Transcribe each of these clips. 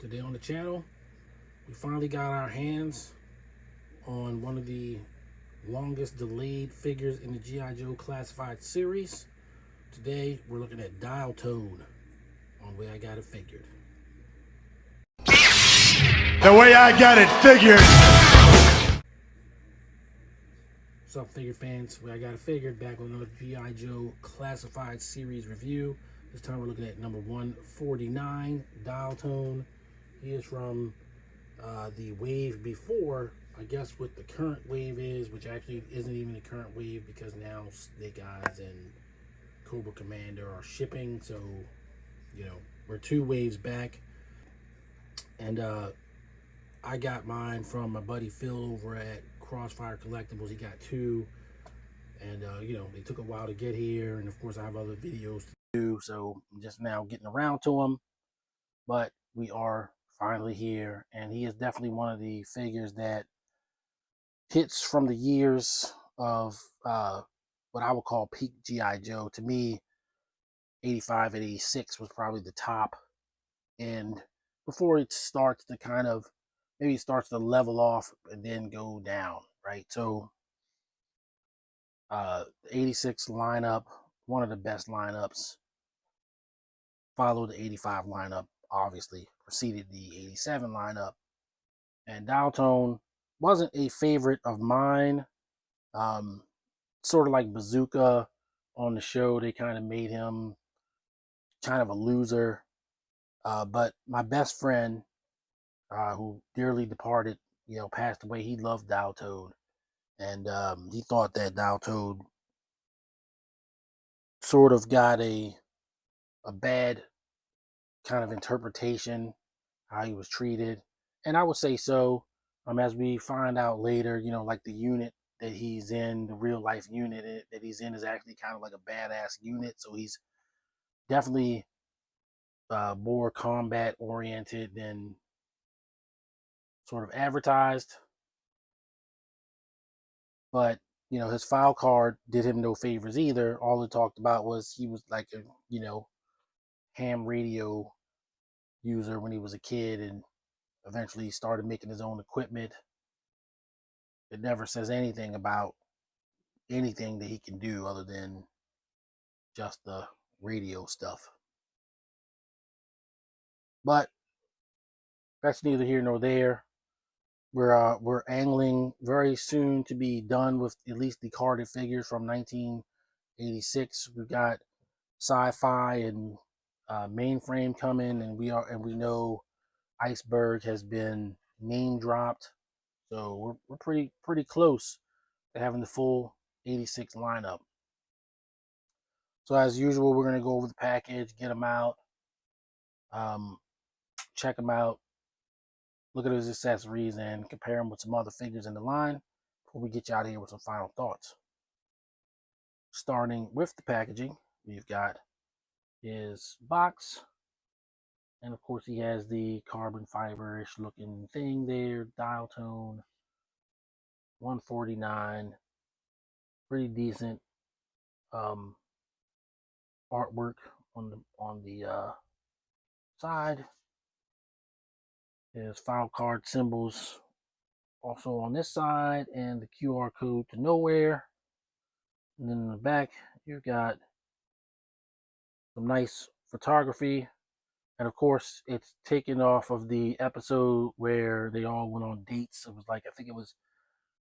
Today on the channel, we finally got our hands on one of the longest delayed figures in the G.I. Joe classified series. Today, we're looking at Dial Toad on Way I Got It Figured. The way I got it figured. What's up, figure fans? Way I Got It Figured, back with another G.I. Joe classified series review. This time we're looking at number 149, Dial Tone. He is from the wave before, I guess what the current wave is, which actually isn't even the current wave because now Snake Eyes and Cobra Commander are shipping. So, you know, we're 2 waves back. And I got mine from my buddy Phil over at Crossfire Collectibles. He got 2. And, you know, they took a while to get here. And, of course, I have other videos to do. So I'm just now getting around to them. But we are finally here. And he is definitely one of the figures that hits from the years of what I would call peak G.I. Joe. To me, 85 and 86 was probably the top. And before it starts to kind of, maybe it starts to level off and then go down, right? So, 86 lineup, one of the best lineups, followed the 85 lineup, obviously, preceded the 87 lineup. And Dial Tone wasn't a favorite of mine. Sort of like Bazooka on the show, they kind of made him kind of a loser. But my best friend, who dearly departed, you know, passed away, he loved Dial Toad. And he thought that Dial Toad sort of got a bad kind of interpretation, how he was treated. And I would say so. As we find out later, you know, like the unit that he's in, the real life unit that he's in is actually kind of like a badass unit. So he's definitely more combat oriented than sort of advertised. But, you know, his file card did him no favors either. All it talked about was he was like a, you know, ham radio user when he was a kid and eventually started making his own equipment. It never says anything about anything that he can do other than just the radio stuff. But that's neither here nor there. We're angling very soon to be done with at least the carded figures from 1986. We've got Sci-Fi and Mainframe coming, and we know Iceberg has been name dropped, so we're pretty close to having the full 86 lineup. So as usual, we're gonna go over the package, get them out, check them out, look at his accessories, and compare them with some other figures in the line before we get you out of here with some final thoughts. Starting with the packaging, we've got his box, and of course he has the carbon fiber-ish looking thing there, Dial Tone, 149, pretty decent artwork on the side. There's file card symbols also on this side, and the QR code to nowhere. And then in the back, you've got some nice photography. And of course, it's taken off of the episode where they all went on dates. It was like, I think it was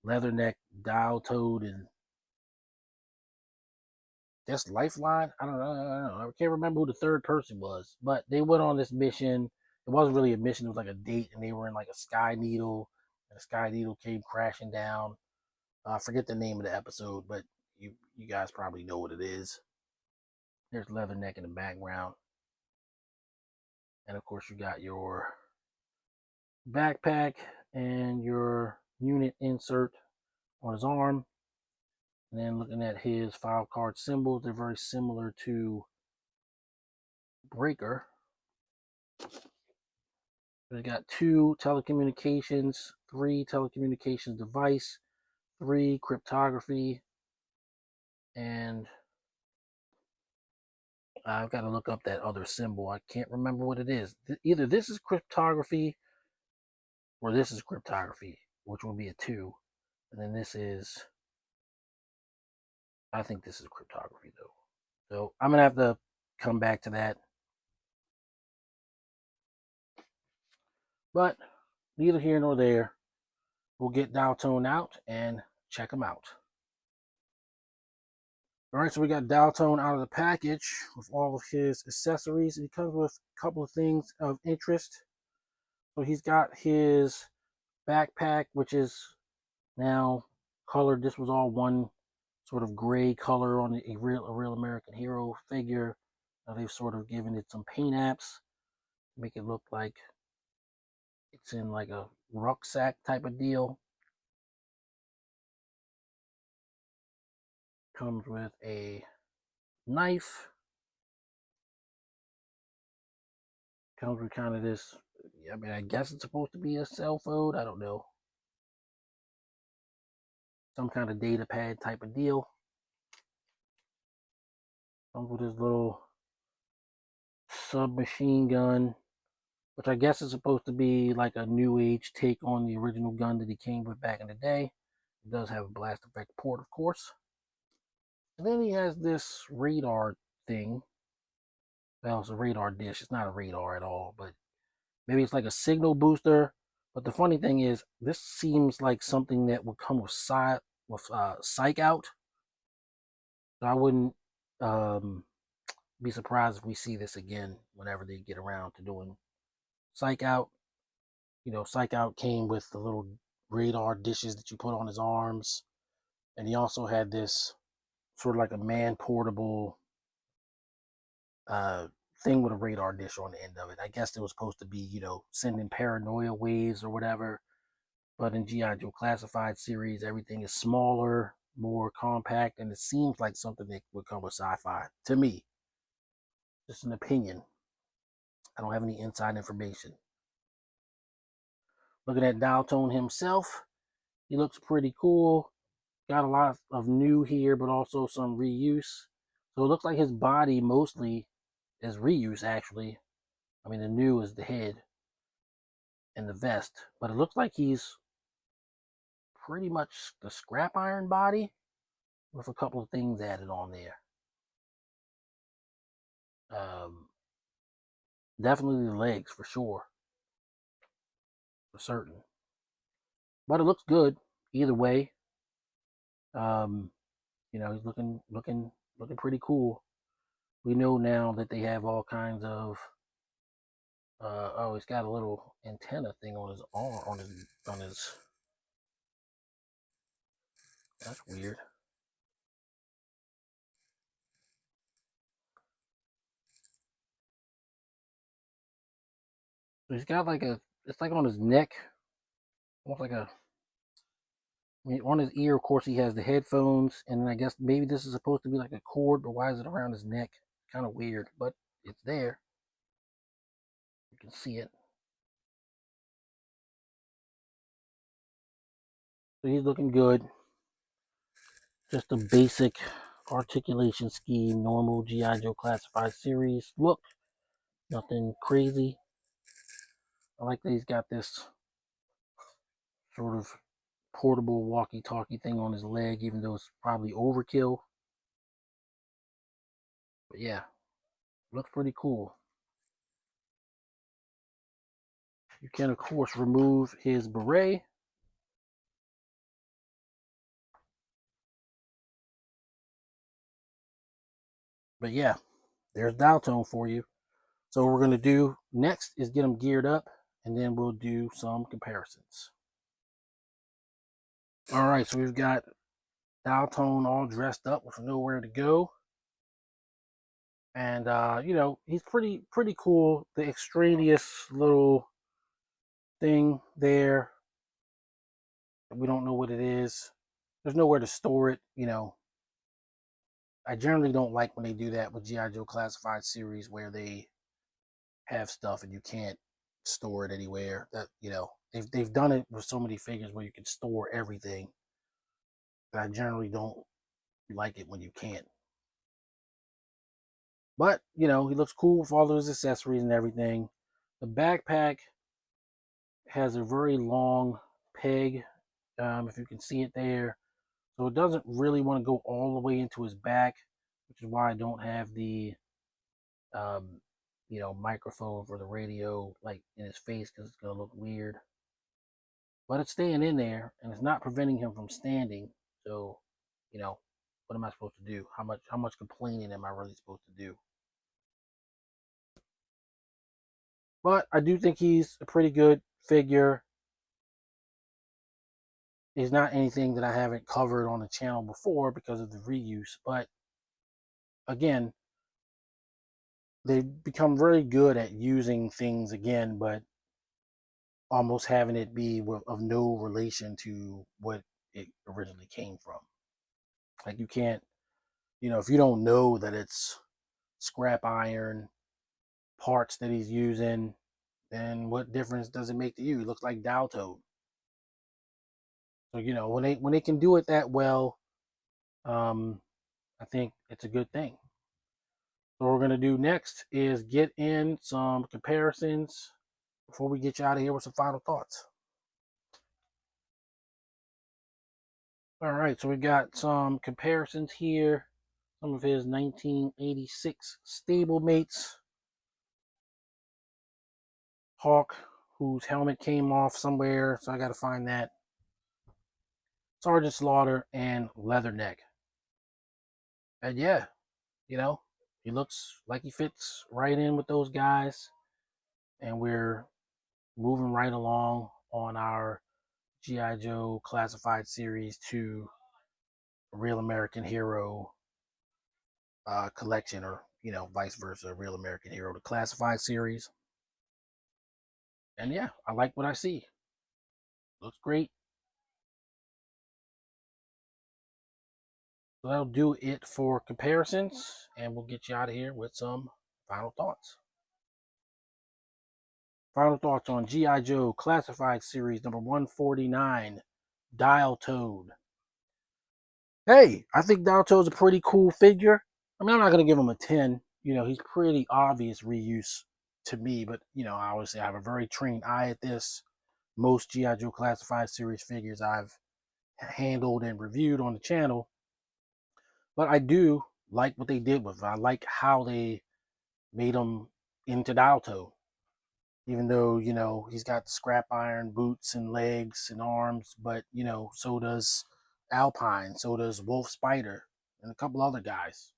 Leatherneck, Dial Toad, and just Lifeline. I don't know. I can't remember who the third person was. But they went on this mission. It wasn't really a mission. It was like a date. And they were in like a Sky Needle. And the Sky Needle came crashing down. I forget the name of the episode, but you guys probably know what it is. There's Leatherneck in the background. And of course, you got your backpack and your unit insert on his arm. And then looking at his file card symbols, they're very similar to Breaker. We've got 2 telecommunications, 3 telecommunications device, 3 cryptography, and I've got to look up that other symbol. I can't remember what it is. Either this is cryptography or this is cryptography, which will be a 2. And then this is, I think this is cryptography though. So I'm going to have to come back to that. But neither here nor there. We'll get Dial Tone out and check him out. All right, so we got Dial Tone out of the package with all of his accessories. He comes with a couple of things of interest. So he's got his backpack, which is now colored. This was all one sort of gray color on a real American hero figure. Now they've sort of given it some paint apps to make it look like it's in like a rucksack type of deal. Comes with a knife. Comes with kind of this, I mean, I guess it's supposed to be a cell phone. I don't know. Some kind of data pad type of deal. Comes with his little submachine gun, which I guess is supposed to be like a new age take on the original gun that he came with back in the day. It does have a blast effect port, of course. And then he has this radar thing. Well, it's a radar dish. It's not a radar at all, but maybe it's like a signal booster. But the funny thing is, this seems like something that would come with psych out. So I wouldn't be surprised if we see this again whenever they get around to doing psych out. You know, psych out came with the little radar dishes that you put on his arms, and he also had this sort of like a man portable thing with a radar dish on the end of it. I guess it was supposed to be, you know, sending paranoia waves or whatever. But in G.I. Joe Classified series, everything is smaller, more compact, and it seems like something that would come with sci-fi. To me, just an opinion. I don't have any inside information. Looking at Dial Tone himself, he looks pretty cool. Got a lot of new here, but also some reuse. So it looks like his body mostly is reuse, actually. I mean, the new is the head and the vest, but it looks like he's pretty much the scrap iron body with a couple of things added on there. Definitely the legs for sure, for certain. But it looks good either way. You know, he's looking pretty cool. We know now that they have all kinds of. Oh, he's got a little antenna thing on his arm, on his. That's weird. He's got like a. It's like on his neck, almost like a. I mean, on his ear, of course, he has the headphones, and then I guess maybe this is supposed to be like a cord, but why is it around his neck? Kind of weird, but it's there. You can see it. So he's looking good. Just a basic articulation scheme, normal G.I. Joe Classified series look. Nothing crazy. I like that he's got this sort of portable walkie-talkie thing on his leg, even though it's probably overkill. But yeah, looks pretty cool. You can, of course, remove his beret. But yeah, there's Dial Tone for you. So what we're going to do next is get him geared up, and then we'll do some comparisons. All right, so we've got Dial Tone all dressed up with nowhere to go. And you know, he's pretty cool. The extraneous little thing there, we don't know what it is. There's nowhere to store it, you know. I generally don't like when they do that with G.I. Joe Classified series where they have stuff and you can't store it anywhere. That, you know, they've done it with so many figures where you can store everything. But I generally don't like it when you can't. But, you know, he looks cool with all of his accessories and everything. The backpack has a very long peg, if you can see it there. So it doesn't really want to go all the way into his back, which is why I don't have the, um, you know, microphone for the radio like in his face because it's going to look weird. But it's staying in there and it's not preventing him from standing. So, you know, what am I supposed to do? How much complaining am I really supposed to do? But I do think he's a pretty good figure. He's not anything that I haven't covered on the channel before because of the reuse. But again, they've become very good at using things again, but almost having it be of no relation to what it originally came from. Like you can't, you know, if you don't know that it's scrap iron parts that he's using, then what difference does it make to you? It looks like Dalto. So you know when they can do it that well, I think it's a good thing. So what we're gonna do next is get in some comparisons before we get you out of here with some final thoughts. All right, so we got some comparisons here. Some of his 1986 stablemates. Hawk, whose helmet came off somewhere, so I got to find that. Sergeant Slaughter and Leatherneck. And yeah, you know, he looks like he fits right in with those guys. And we're moving right along on our G.I. Joe Classified Series 2 Real American Hero collection, or, you know, vice versa, Real American Hero, the Classified Series. And yeah, I like what I see. Looks great. So that'll do it for comparisons, and we'll get you out of here with some final thoughts. Final thoughts on G.I. Joe Classified Series number 149, Dial Toad. Hey, I think Dial Toad's a pretty cool figure. I mean, I'm not going to give him a 10. You know, he's pretty obvious reuse to me, but, you know, I always say I have a very trained eye at this. Most G.I. Joe Classified Series figures I've handled and reviewed on the channel. But I do like what they did with it. I like how they made him into Dalto. Even though, you know, he's got the scrap iron boots and legs and arms, but, you know, so does Alpine, so does Wolf Spider, and a couple other guys.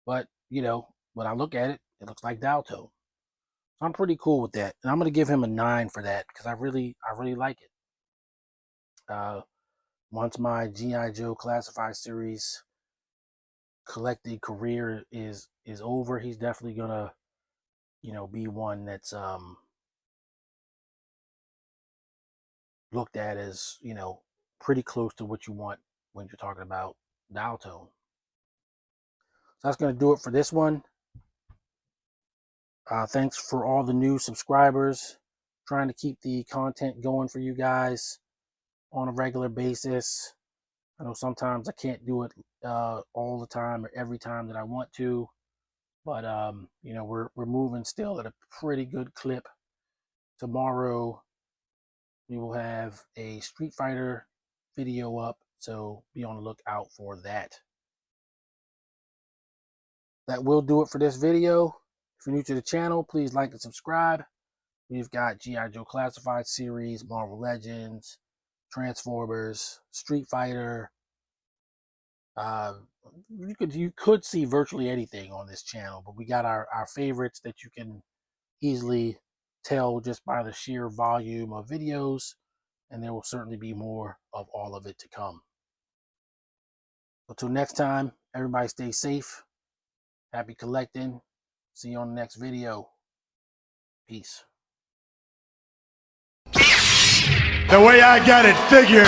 But, you know, when I look at it, it looks like Dalto. So I'm pretty cool with that. And I'm going to give him a 9 for that because I really like it. Once my G.I. Joe Classified Series collecting career is over, he's definitely gonna, you know, be one that's looked at as, you know, pretty close to what you want when you're talking about dial tone. So that's gonna do it for this one. Thanks for all the new subscribers. Trying to keep the content going for you guys on a regular basis. I know sometimes I can't do it all the time or every time that I want to, but you know, we're moving still at a pretty good clip. Tomorrow we will have a Street Fighter video up, so be on the lookout for that. That will do it for this video. If you're new to the channel, please like and subscribe. We've got G.I. Joe Classified Series, Marvel Legends, Transformers, Street Fighter. You could see virtually anything on this channel, but we got our favorites that you can easily tell just by the sheer volume of videos, and there will certainly be more of all of it to come. Until next time, everybody stay safe. Happy collecting. See you on the next video. Peace. The way I got it figured.